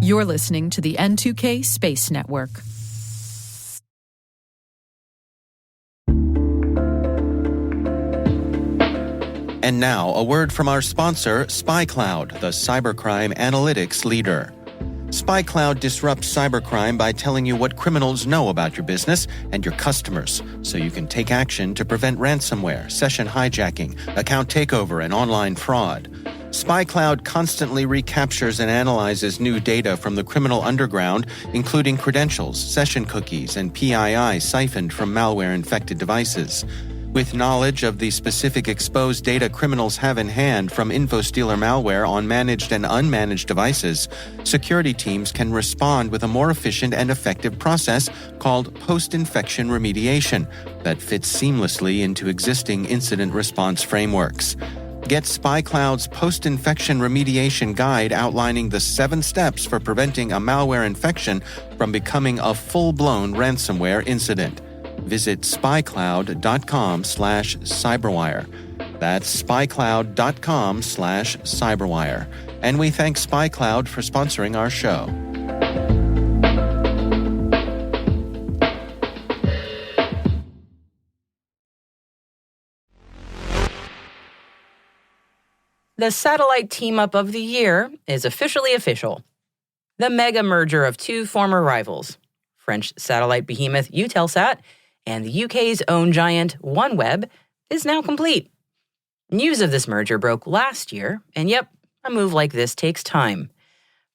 You're listening to the N2K Space Network. And now, a word from our sponsor, SpyCloud, the cybercrime analytics leader. SpyCloud disrupts cybercrime by telling you what criminals know about your business and your customers, so you can take action to prevent ransomware, session hijacking, account takeover, and online fraud. SpyCloud constantly recaptures and analyzes new data from the criminal underground, including credentials, session cookies, and PII siphoned from malware-infected devices. With knowledge of the specific exposed data criminals have in hand from InfoStealer malware on managed and unmanaged devices, security teams can respond with a more efficient and effective process called post-infection remediation that fits seamlessly into existing incident response frameworks. Get SpyCloud's post-infection remediation guide outlining the 7 steps for preventing a malware infection from becoming a full-blown ransomware incident. Visit spycloud.com/cyberwire. That's spycloud.com/cyberwire. And we thank SpyCloud for sponsoring our show. The satellite team-up of the year is officially official. The mega merger of 2 former rivals, French satellite behemoth Eutelsat and the UK's own giant OneWeb, is now complete. News of this merger broke last year, and yep, a move like this takes time.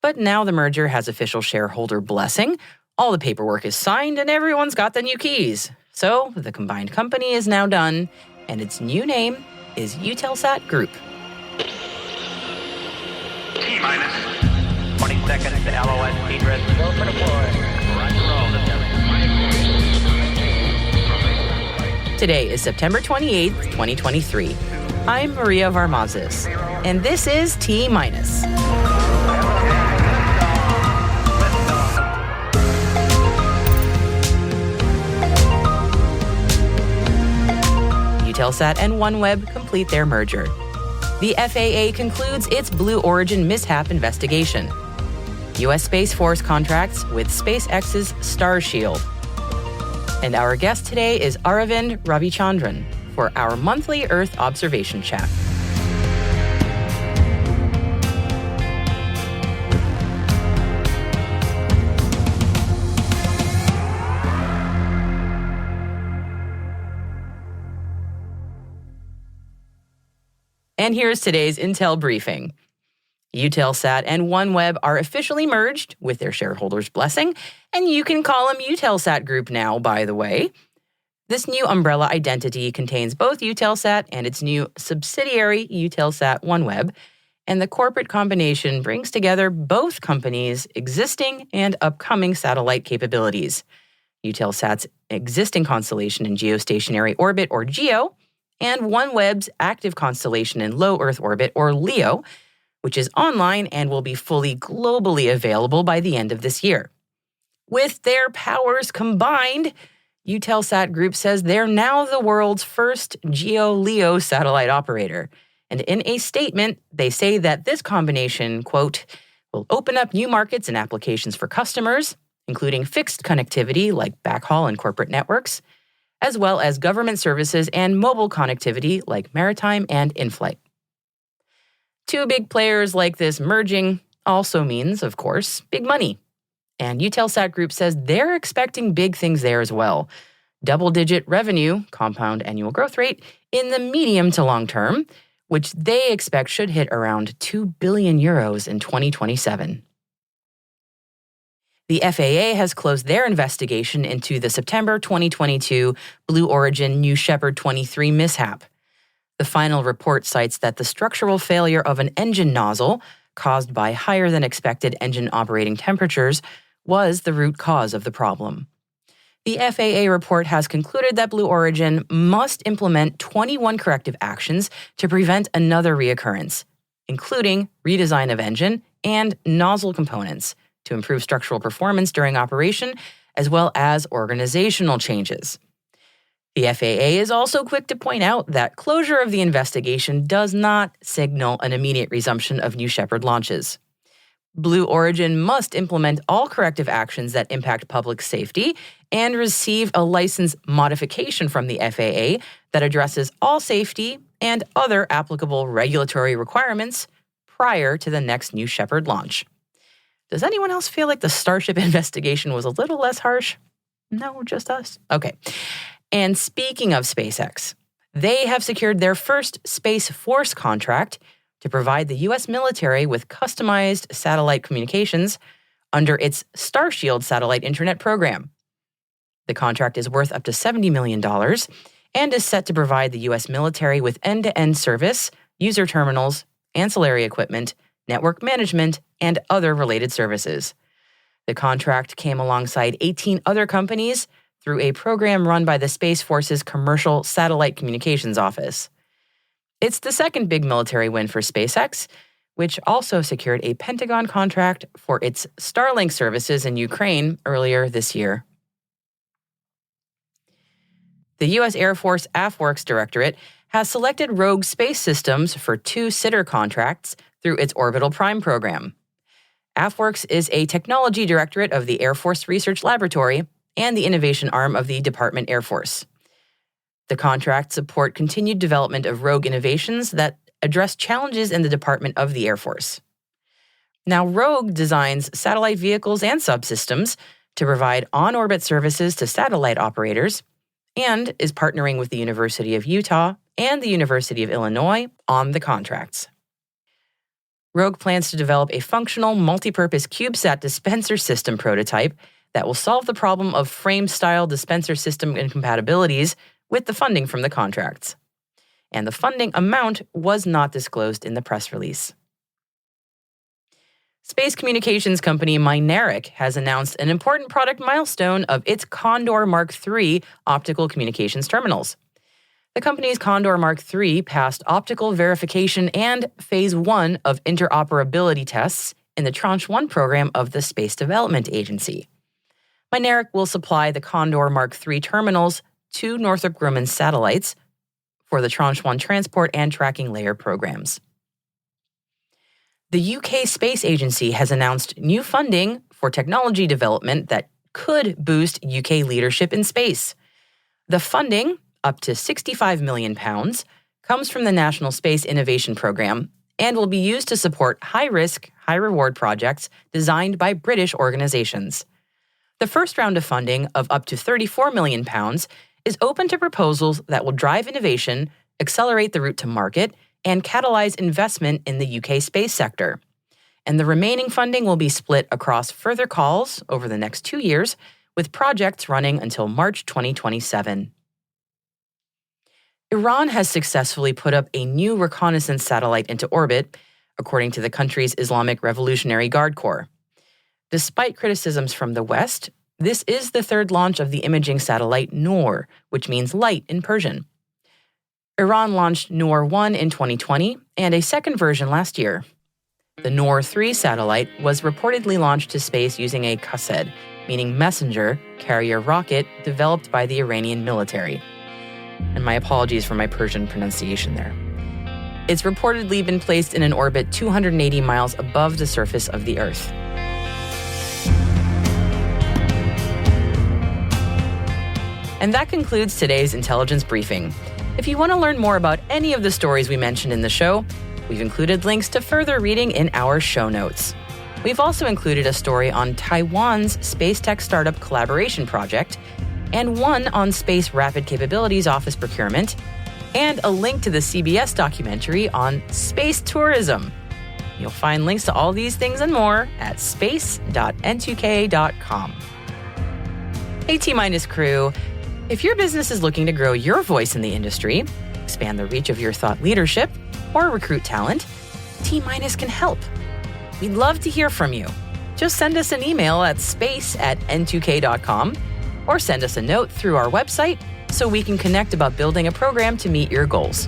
But now the merger has official shareholder blessing, all the paperwork is signed, and everyone's got the new keys. So the combined company is now done, and its new name is Eutelsat Group. T-minus 20 seconds to LOS speed rest. Go for deploy. Roger roll. Today is September 28th, 2023. I'm Maria Varmazis, and this is T-minus. Eutelsat and OneWeb complete their merger. The FAA concludes its Blue Origin mishap investigation. U.S. Space Force contracts with SpaceX's Starshield. And our guest today is Aravind Ravichandran for our monthly Earth observation chat. And here's today's Intel briefing. Eutelsat and OneWeb are officially merged with their shareholders' blessing, and you can call them Eutelsat Group now, by the way. This new umbrella identity contains both Eutelsat and its new subsidiary, Eutelsat OneWeb, and the corporate combination brings together both companies' existing and upcoming satellite capabilities. Eutelsat's existing constellation in geostationary orbit, or GEO, and OneWeb's active constellation in low Earth orbit, or LEO, which is online and will be fully globally available by the end of this year. With their powers combined, Eutelsat Group says they're now the world's first GEO-LEO satellite operator. And in a statement, they say that this combination, quote, will open up new markets and applications for customers, including fixed connectivity like backhaul and corporate networks, as well as government services and mobile connectivity like maritime and in-flight. 2 big players like this merging also means, of course, big money. And Eutelsat Group says they're expecting big things there as well. Double-digit revenue, compound annual growth rate, in the medium to long term, which they expect should hit around 2 billion euros in 2027. The FAA has closed their investigation into the September 2022 Blue Origin New Shepard 23 mishap. The final report cites that the structural failure of an engine nozzle, caused by higher than expected engine operating temperatures, was the root cause of the problem. The FAA report has concluded that Blue Origin must implement 21 corrective actions to prevent another reoccurrence, including redesign of engine and nozzle components to improve structural performance during operation, as well as organizational changes. The FAA is also quick to point out that closure of the investigation does not signal an immediate resumption of New Shepard launches. Blue Origin must implement all corrective actions that impact public safety and receive a license modification from the FAA that addresses all safety and other applicable regulatory requirements prior to the next New Shepard launch. Does anyone else feel like the Starship investigation was a little less harsh? No, just us? Okay. And speaking of SpaceX, they have secured their first Space Force contract to provide the U.S. military with customized satellite communications under its Starshield satellite internet program. The contract is worth up to $70 million and is set to provide the U.S. military with end-to-end service, user terminals, ancillary equipment, network management, and other related services. The contract came alongside 18 other companies through a program run by the Space Force's Commercial Satellite Communications Office. It's the second big military win for SpaceX, which also secured a Pentagon contract for its Starlink services in Ukraine earlier this year. The U.S. Air Force AFWERX Directorate has selected Rogue Space Systems for 2 sitter contracts through its Orbital Prime program. AFWERX is a technology directorate of the Air Force Research Laboratory and the innovation arm of the Department Air Force. The contracts support continued development of rogue innovations that address challenges in the Department of the Air Force. Now, Rogue designs satellite vehicles and subsystems to provide on-orbit services to satellite operators and is partnering with the University of Utah and the University of Illinois on the contracts. Rogue plans to develop a functional multipurpose CubeSat dispenser system prototype that will solve the problem of frame-style dispenser system incompatibilities with the funding from the contracts. And the funding amount was not disclosed in the press release. Space communications company Mynaric has announced an important product milestone of its Condor Mark III optical communications terminals. The company's Condor Mark III passed optical verification and Phase 1 of interoperability tests in the Tranche 1 program of the Space Development Agency. Mynaric will supply the Condor Mark III terminals to Northrop Grumman satellites for the Tranche 1 transport and tracking layer programs. The UK Space Agency has announced new funding for technology development that could boost UK leadership in space. The funding, up to £65 million, comes from the National Space Innovation Programme and will be used to support high-risk, high-reward projects designed by British organizations. The first round of funding of up to £34 million is open to proposals that will drive innovation, accelerate the route to market, and catalyze investment in the UK space sector. And the remaining funding will be split across further calls over the next 2 years, with projects running until March 2027. Iran has successfully put up a new reconnaissance satellite into orbit, according to the country's Islamic Revolutionary Guard Corps. Despite criticisms from the West, this is the third launch of the imaging satellite Noor, which means light in Persian. Iran launched Noor 1 in 2020 and a second version last year. The Noor 3 satellite was reportedly launched to space using a Qased, meaning messenger, carrier rocket developed by the Iranian military. And my apologies for my Persian pronunciation there. It's reportedly been placed in an orbit 280 miles above the surface of the Earth. And that concludes today's intelligence briefing. If you want to learn more about any of the stories we mentioned in the show, we've included links to further reading in our show notes. We've also included a story on Taiwan's space tech startup collaboration project, and one on Space Rapid Capabilities Office procurement, and a link to the CBS documentary on space tourism. You'll find links to all these things and more at space.n2k.com. Hey T-Minus crew, if your business is looking to grow your voice in the industry, expand the reach of your thought leadership, or recruit talent, T-Minus can help. We'd love to hear from you. Just send us an email at space@n2k.com or send us a note through our website so we can connect about building a program to meet your goals.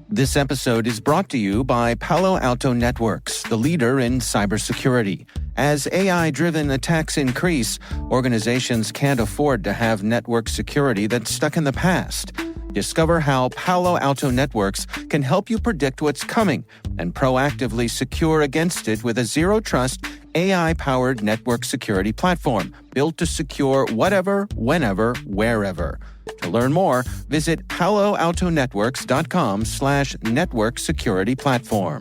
This episode is brought to you by Palo Alto Networks, the leader in cybersecurity. As AI-driven attacks increase, organizations can't afford to have network security that's stuck in the past. Discover how Palo Alto Networks can help you predict what's coming and proactively secure against it with a zero-trust, AI-powered network security platform built to secure whatever, whenever, wherever. To learn more, visit paloaltonetworks.com/network security platform.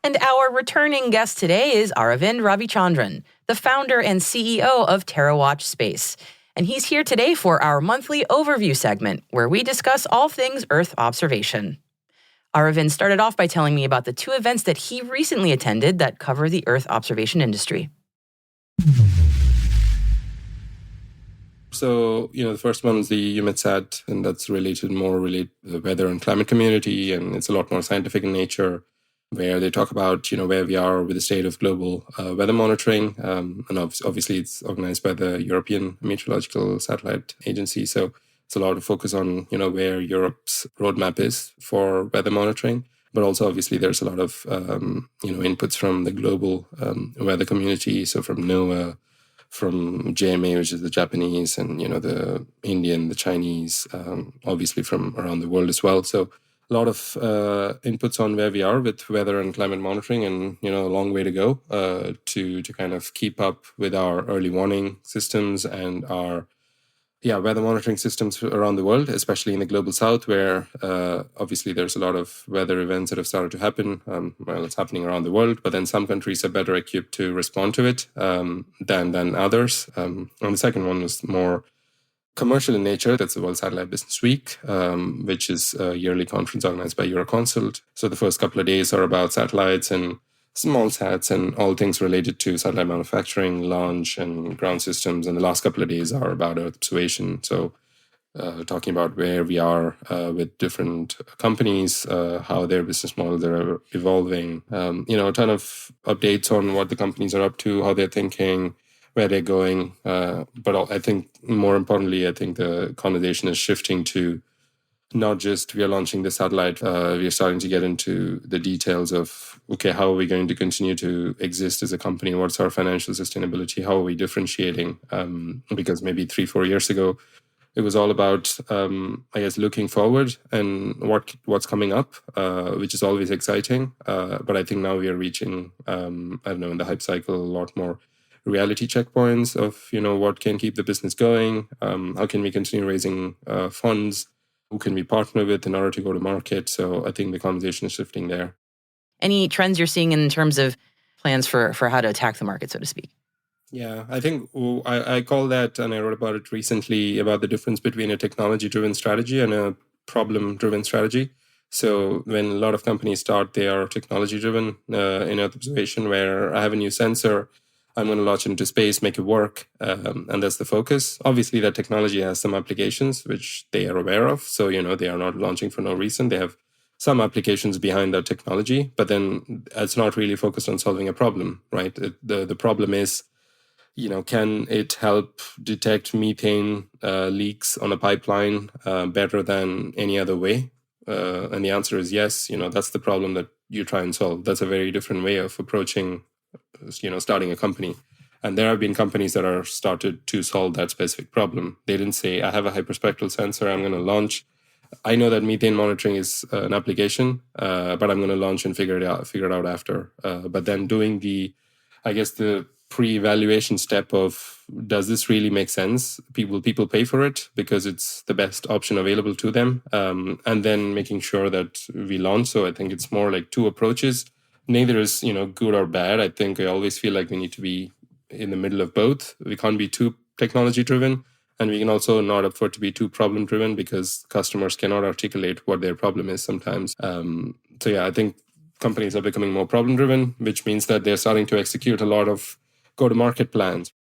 And our returning guest today is Aravind Ravichandran, the founder and CEO of Terawatch Space. And he's here today for our monthly overview segment, where we discuss all things Earth observation. Aravind started off by telling me about the two events that he recently attended that cover the Earth observation industry. So, the first one is the EUMETSAT, and that's related to the weather and climate community, and it's a lot more scientific in nature, where they talk about, where we are with the state of global weather monitoring. And obviously it's organized by the European Meteorological Satellite Agency. So it's a lot of focus on, where Europe's roadmap is for weather monitoring. But also, obviously, there's a lot of, inputs from the global weather community. So from NOAA, from JMA, which is the Japanese, and, the Indian, the Chinese, obviously from around the world as well. So a lot of inputs on where we are with weather and climate monitoring, and a long way to go to kind of keep up with our early warning systems and our weather monitoring systems around the world, especially in the global south, where obviously there's a lot of weather events that have started to happen. It's happening around the world, but then some countries are better equipped to respond to it than others. And the second one was more commercial in nature. That's the World Satellite Business Week, which is a yearly conference organized by Euroconsult. So the first couple of days are about satellites and small sats and all things related to satellite manufacturing, launch, and ground systems. And the last couple of days are about Earth observation. So talking about where we are with different companies, how their business models are evolving, a ton of updates on what the companies are up to, how they're thinking, where they're going. But I think more importantly, the conversation is shifting to not just we are launching the satellite, we are starting to get into the details of, okay, how are we going to continue to exist as a company? What's our financial sustainability? How are we differentiating? Because maybe 3-4 years ago, it was all about, looking forward and what's coming up, which is always exciting. But I think now we are reaching, in the hype cycle, a lot more reality checkpoints of, what can keep the business going? How can we continue raising funds? Who can we partner with in order to go to market? So I think the conversation is shifting there. Any trends you're seeing in terms of plans for how to attack the market, so to speak? Yeah, I think I call that, and I wrote about it recently, about the difference between a technology-driven strategy and a problem-driven strategy. So when a lot of companies start, they are technology-driven in Earth observation, where I have a new sensor, I'm going to launch it into space, make it work, and that's the focus. Obviously, that technology has some applications which they are aware of. So, they are not launching for no reason. They have some applications behind that technology, but then it's not really focused on solving a problem, right? The problem is, can it help detect methane leaks on a pipeline better than any other way? And the answer is yes. That's the problem that you try and solve. That's a very different way of approaching starting a company. And there have been companies that are started to solve that specific problem. They didn't say, I have a hyperspectral sensor, I'm going to launch. I know that methane monitoring is an application, but I'm going to launch and figure it out after. But then doing the pre-evaluation step of, does this really make sense? Will people pay for it because it's the best option available to them? And then making sure that we launch. So I think it's more like two approaches. Neither is, good or bad. I think I always feel like we need to be in the middle of both. We can't be too technology driven, and we can also not afford to be too problem driven, because customers cannot articulate what their problem is sometimes. I think companies are becoming more problem driven, which means that they're starting to execute a lot of go-to-market plans.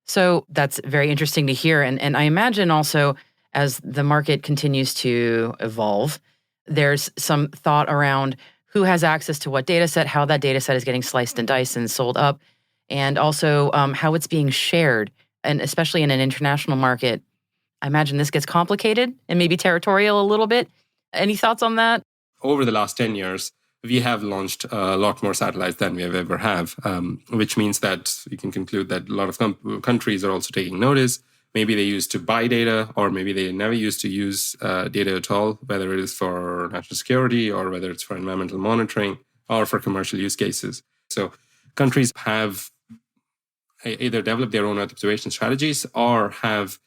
So that's very interesting to hear. And I imagine also, as the market continues to evolve, there's some thought around who has access to what data set, how that data set is getting sliced and diced and sold up, and also how it's being shared. And especially in an international market, I imagine this gets complicated and maybe territorial a little bit. Any thoughts on that? Over the last 10 years, we have launched a lot more satellites than we have ever have, which means that we can conclude that a lot of countries are also taking notice. Maybe they used to buy data, or maybe they never used to use data at all, whether it is for national security or whether it's for environmental monitoring or for commercial use cases. So countries have either developed their own Earth observation strategies or have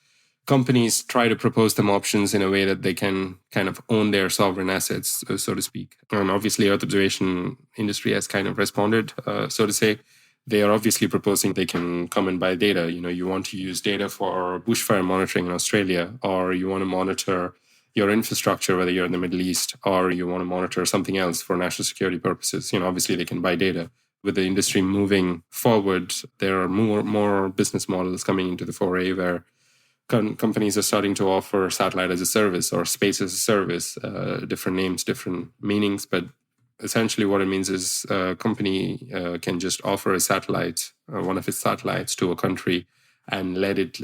companies try to propose them options in a way that they can kind of own their sovereign assets, so to speak. And obviously, Earth observation industry has kind of responded, so to say. They are obviously proposing they can come and buy data. You want to use data for bushfire monitoring in Australia, or you want to monitor your infrastructure, whether you're in the Middle East, or you want to monitor something else for national security purposes. Obviously, they can buy data. With the industry moving forward, there are more business models coming into the foray where companies are starting to offer satellite as a service or space as a service, different names, different meanings. But essentially what it means is a company can just offer a satellite, one of its satellites to a country and let it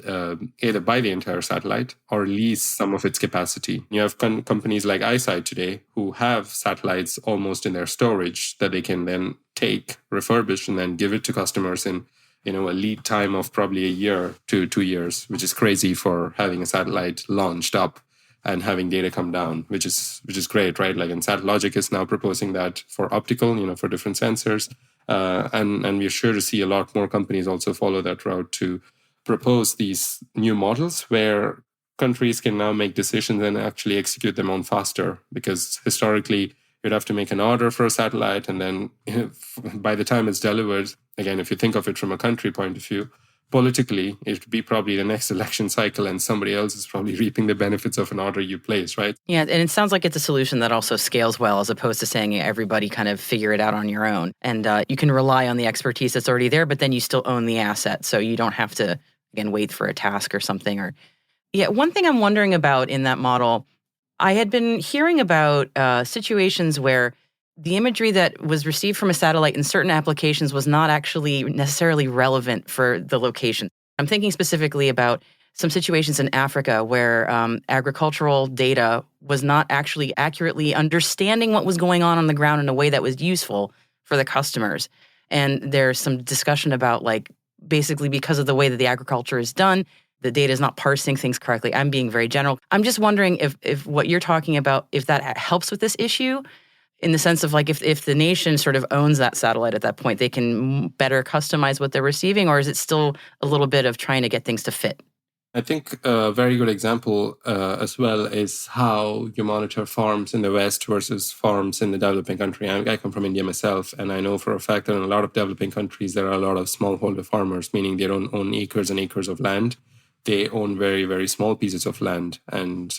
either buy the entire satellite or lease some of its capacity. You have companies like ISIDE today who have satellites almost in their storage that they can then take, refurbish, and then give it to customers in a lead time of probably a year to 2 years, which is crazy for having a satellite launched up and having data come down, which is great, right? Like, and Satellogic is now proposing that for optical, for different sensors. And we're sure to see a lot more companies also follow that route to propose these new models where countries can now make decisions and actually execute them on faster. Because historically, you'd have to make an order for a satellite, and then by the time it's delivered, again, if you think of it from a country point of view, politically, it would be probably the next election cycle, and somebody else is probably reaping the benefits of an order you place, right? Yeah, and it sounds like it's a solution that also scales well, as opposed to saying everybody kind of figure it out on your own. And you can rely on the expertise that's already there, but then you still own the asset, so you don't have to, again, wait for a task or something. One thing I'm wondering about in that model, I had been hearing about situations where the imagery that was received from a satellite in certain applications was not actually necessarily relevant for the location. I'm thinking specifically about some situations in Africa where agricultural data was not actually accurately understanding what was going on the ground in a way that was useful for the customers. And there's some discussion about, like, basically because of the way that the agriculture is done, the data is not parsing things correctly. I'm being very general. I'm just wondering if what you're talking about, if that helps with this issue, in the sense of, like, if the nation sort of owns that satellite at that point, they can better customize what they're receiving, or is it still a little bit of trying to get things to fit? I think a very good example as well is how you monitor farms in the West versus farms in the developing country. I come from India myself, and I know for a fact that in a lot of developing countries, there are a lot of smallholder farmers, meaning they don't own acres and acres of land. They own very, very small pieces of land. And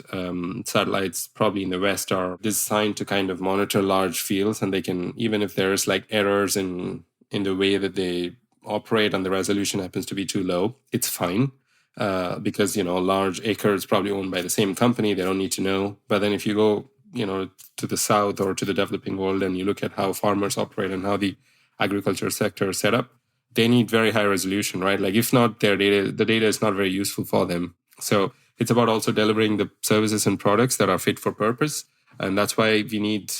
satellites probably in the West are designed to kind of monitor large fields. And they can, even if there's like errors in the way that they operate and the resolution happens to be too low, it's fine. Because, large acres probably owned by the same company, they don't need to know. But then if you go, to the South or to the developing world and you look at how farmers operate and how the agriculture sector is set up, they need very high resolution, right? Like, if not their data, the data is not very useful for them. So it's about also delivering the services and products that are fit for purpose. And that's why we need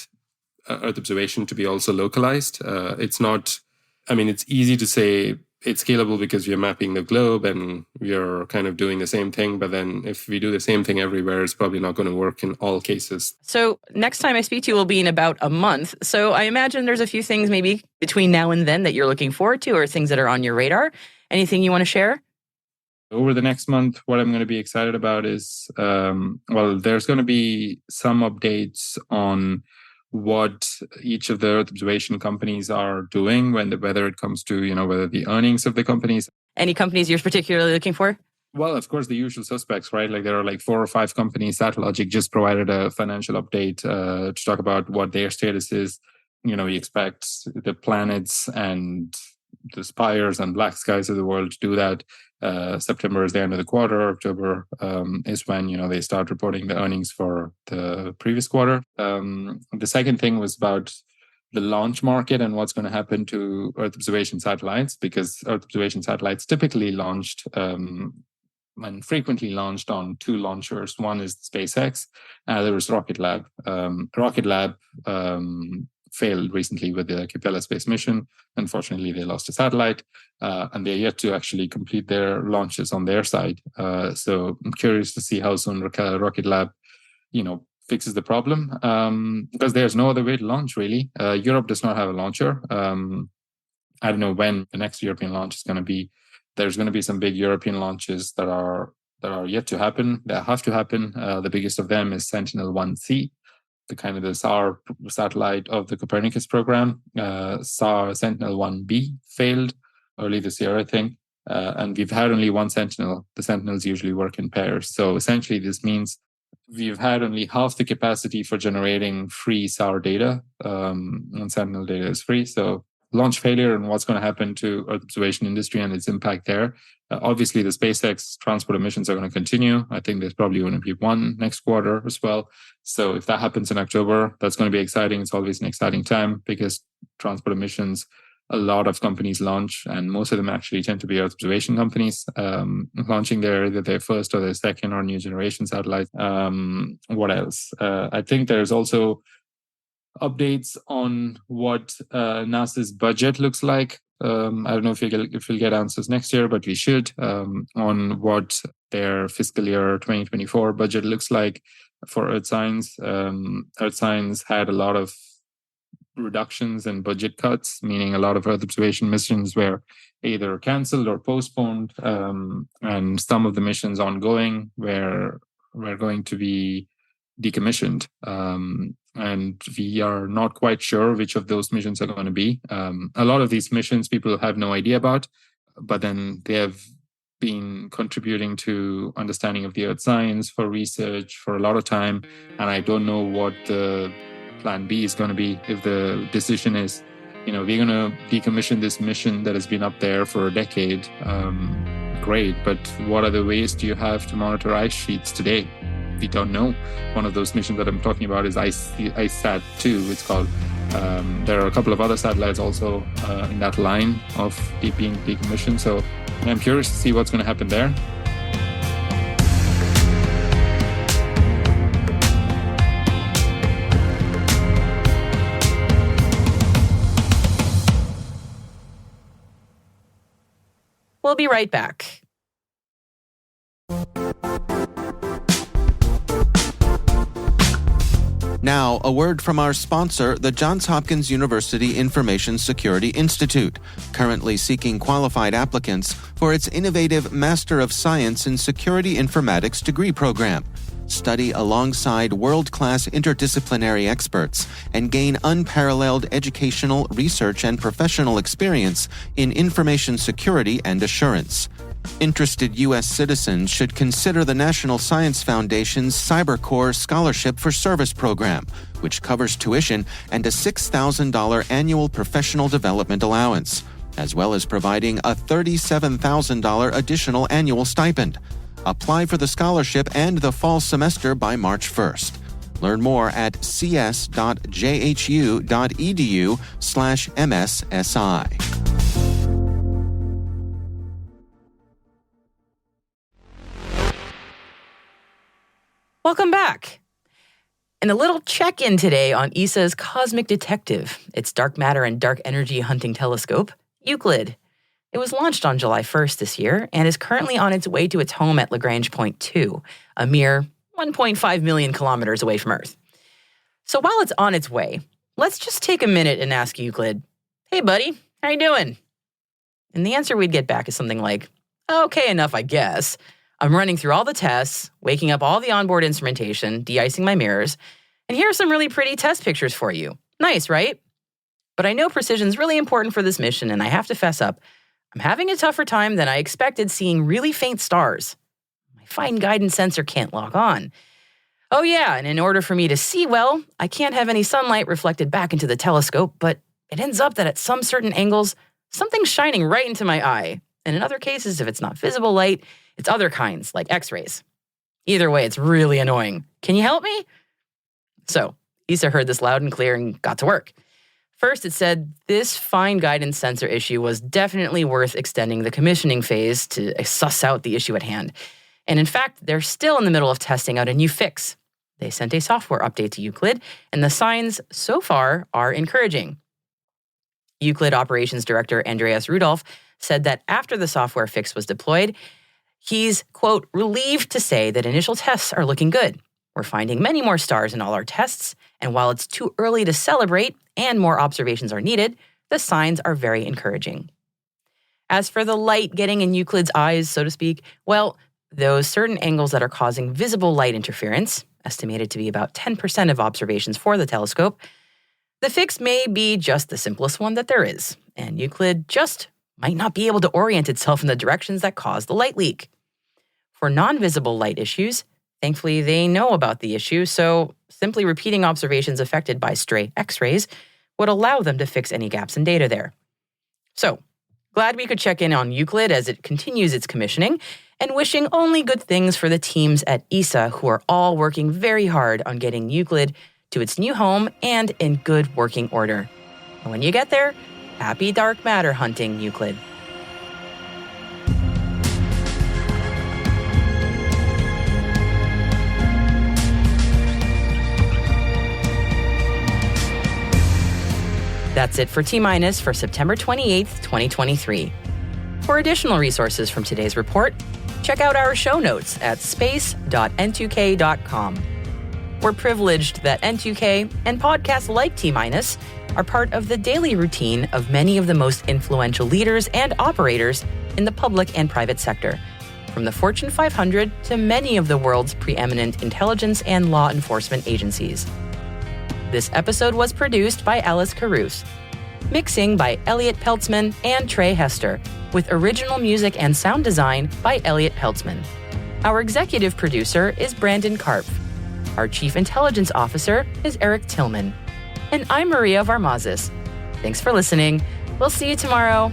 Earth observation to be also localized. It's easy to say it's scalable because we're mapping the globe and we're kind of doing the same thing. But then if we do the same thing everywhere, it's probably not going to work in all cases. So next time I speak to you will be in about a month. So I imagine there's a few things maybe between now and then that you're looking forward to, or things that are on your radar. Anything you want to share? Over the next month, what I'm going to be excited about is, there's going to be some updates on what each of the Earth observation companies are doing whether it comes to, whether the earnings of the companies. Any companies you're particularly looking for? Well, of course, the usual suspects, right? Like, there are like 4 or 5 companies. Satellogic just provided a financial update to talk about what their status is. We expect the planets and the Spires and Black Skies of the world to do that. September is the end of the quarter. October is when, they start reporting the earnings for the previous quarter. The second thing was about the launch market and what's going to happen to Earth observation satellites, because Earth observation satellites typically launched and frequently launched on two launchers. One is SpaceX, there was Rocket Lab. Rocket Lab failed recently with the Capella space mission. Unfortunately, they lost a satellite, and they're yet to actually complete their launches on their side. So I'm curious to see how soon Rocket Lab, fixes the problem, because there's no other way to launch, really. Europe does not have a launcher. I don't know when the next European launch is going to be. There's going to be some big European launches that are yet to happen, that have to happen. The biggest of them is Sentinel-1C, the SAR satellite of the Copernicus program. Sentinel-1B failed early this year, I think. And we've had only one Sentinel. The Sentinels usually work in pairs. So essentially, this means we've had only half the capacity for generating free SAR data. And Sentinel data is free. So launch failure and what's going to happen to Earth observation industry and its impact there. Obviously, the SpaceX transport missions are going to continue. I think there's probably going to be one next quarter as well. So if that happens in October, that's going to be exciting. It's always an exciting time because transport missions, a lot of companies launch, and most of them actually tend to be Earth observation companies launching either their first or their second or new generation satellites. What else? I think there's also updates on what NASA's budget looks like. I don't know if we'll get answers next year, but we should, on what their fiscal year 2024 budget looks like for Earth Science. Earth Science had a lot of reductions and budget cuts, meaning a lot of Earth observation missions were either canceled or postponed, and some of the missions ongoing were going to be decommissioned. And we are not quite sure which of those missions are going to be. A lot of these missions people have no idea about, but then they have been contributing to understanding of the Earth science for research for a lot of time. And I don't know what the plan B is going to be. If the decision is, we're going to decommission this mission that has been up there for a decade, great. But what other ways do you have to monitor ice sheets today? We don't know. One of those missions that I'm talking about is IceSat-2, it's called. There are a couple of other satellites also in that line of being decommissioned. So I'm curious to see what's going to happen there. We'll be right back. Now, a word from our sponsor, the Johns Hopkins University Information Security Institute, currently seeking qualified applicants for its innovative Master of Science in Security Informatics degree program. Study alongside world-class interdisciplinary experts and gain unparalleled educational, research, and professional experience in information security and assurance. Interested U.S. citizens should consider the National Science Foundation's CyberCore Scholarship for Service program, which covers tuition and a $6,000 annual professional development allowance, as well as providing a $37,000 additional annual stipend. Apply for the scholarship and the fall semester by March 1st. Learn more at cs.jhu.edu/MSSI. Welcome back. And a little check-in today on ESA's Cosmic Detective, its dark matter and dark energy hunting telescope, Euclid. It was launched on July 1st this year and is currently on its way to its home at Lagrange Point 2, a mere 1.5 million kilometers away from Earth. So while it's on its way, let's just take a minute and ask Euclid, "Hey buddy, how you doing?" And the answer we'd get back is something like, "Okay enough, I guess. I'm running through all the tests, waking up all the onboard instrumentation, de-icing my mirrors, and here are some really pretty test pictures for you. Nice, right? But I know precision's really important for this mission, and I have to fess up. I'm having a tougher time than I expected seeing really faint stars. My fine guidance sensor can't lock on. Oh yeah, and in order for me to see well, I can't have any sunlight reflected back into the telescope, but it ends up that at some certain angles, something's shining right into my eye. And in other cases, if it's not visible light, it's other kinds, like X-rays. Either way, it's really annoying. Can you help me?" So, ESA heard this loud and clear and got to work. First, it said this fine guidance sensor issue was definitely worth extending the commissioning phase to suss out the issue at hand. And in fact, they're still in the middle of testing out a new fix. They sent a software update to Euclid, and the signs so far are encouraging. Euclid Operations Director Andreas Rudolph said that after the software fix was deployed, he's, quote, relieved to say that initial tests are looking good. We're finding many more stars in all our tests, and while it's too early to celebrate and more observations are needed, the signs are very encouraging. As for the light getting in Euclid's eyes, so to speak, well, those certain angles that are causing visible light interference, estimated to be about 10% of observations for the telescope, the fix may be just the simplest one that there is, and Euclid just might not be able to orient itself in the directions that cause the light leak. For non-visible light issues, thankfully they know about the issue, so simply repeating observations affected by stray X-rays would allow them to fix any gaps in data there. So, glad we could check in on Euclid as it continues its commissioning, and wishing only good things for the teams at ESA who are all working very hard on getting Euclid to its new home and in good working order. And when you get there, happy dark matter hunting, Euclid. That's it for T-Minus for September 28th, 2023. For additional resources from today's report, check out our show notes at space.n2k.com. We're privileged that N2K and podcasts like T-Minus are part of the daily routine of many of the most influential leaders and operators in the public and private sector, from the Fortune 500 to many of the world's preeminent intelligence and law enforcement agencies. This episode was produced by Alice Caruth, mixing by Elliot Peltzman and Trey Hester, with original music and sound design by Elliot Peltzman. Our executive producer is Brandon Karpf. Our chief intelligence officer is Eric Tillman. And I'm Maria Varmazis. Thanks for listening. We'll see you tomorrow.